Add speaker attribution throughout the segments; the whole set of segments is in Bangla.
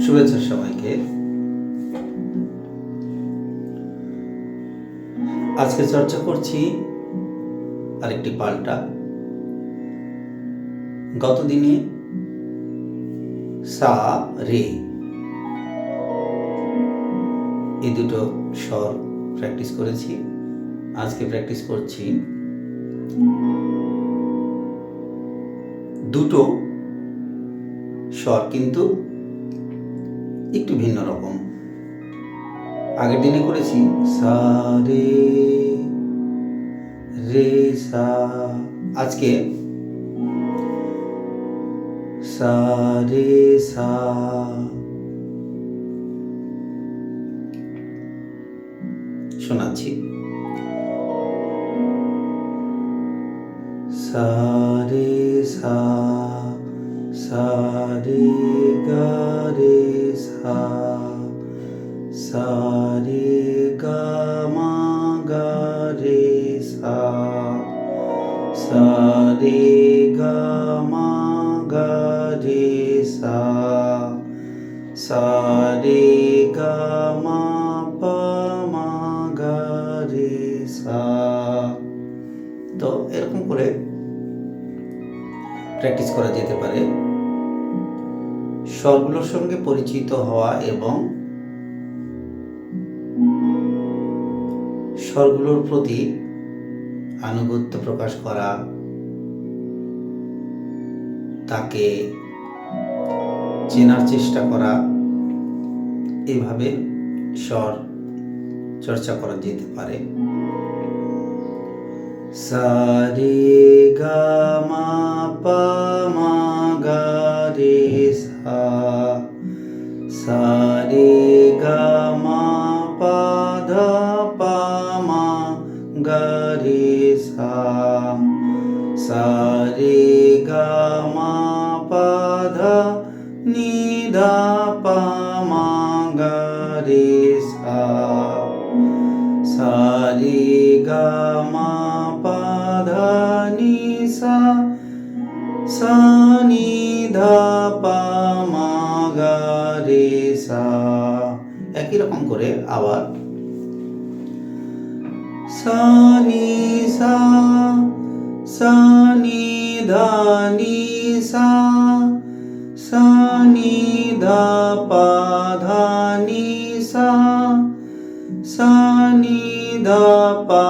Speaker 1: শুভেচ্ছা সবাইকে। আজকে চর্চা করছি আরেকটি পাল্টা। গতদিনে সা রে এই দুটো স্বর প্র্যাকটিস করেছি। আজকে প্র্যাকটিস করছি দুটো স্বর, কিন্তু একটু ভিন্ন রকম। আগের দিনে করেছি সা রে রে সা, আজকে সা রে সা। শোনাচ্ছি সা রে সা, সা রে গা রে সা, সা রে গা মা গা রে সা, সা রে গা মা গা রে সা, সা রে গা মা পা মা গা রে সা। তো এরকম করে প্র্যাকটিস করা যেতে পারে। স্বরগুলোর সঙ্গে পরিচিত হওয়া এবং স্বরগুলোর প্রতি আনুগত্য প্রকাশ করা, তাকে চেনার চেষ্টা করা, এভাবে স্বর চর্চা করা যেতে পারে। সা রে গা মা পা মা গা রে সা, সা রে গা মা পা ধা পা মা গা রে সা, সা রে গা মা পা ধা নি ধা পা মা গা রে সা, সা রে গা মা পা ধা নি সা, সা নি ধা পা মা গা রে সা। একই রকম করে আবার সা নি সা, সা নি ধা নি সা, সা নি ধা পা ধা নি সা, সা নি ধা পা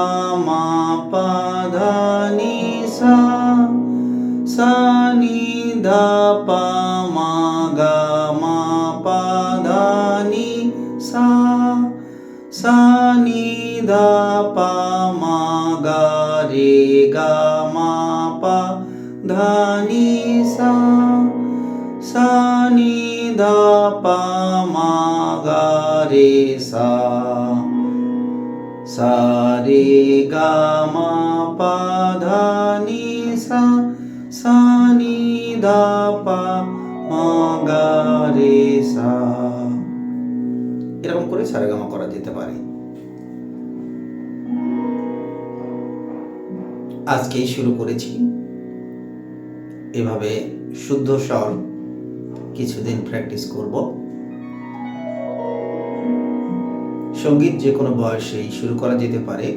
Speaker 1: মা পা ধা নি সা, সা নি ধা পা মা গা মা পা ধা নি সা, সা নি ধা পা মা গা রে গা মা পা ধা নি সা, সা নি ধা পা মা গা রে সা, সা রে গা মা পা ধা নি সা, সা নি ধা পা মা গা রে সা। এরকম করে সারেগামা করা যেতে পারে। আজকেই শুরু করেছি, এভাবে শুদ্ধ স্বর কিছুদিন প্র্যাকটিস করব। সঙ্গীত যে কোনো বয়সেই শুরু করা যেতে পারে।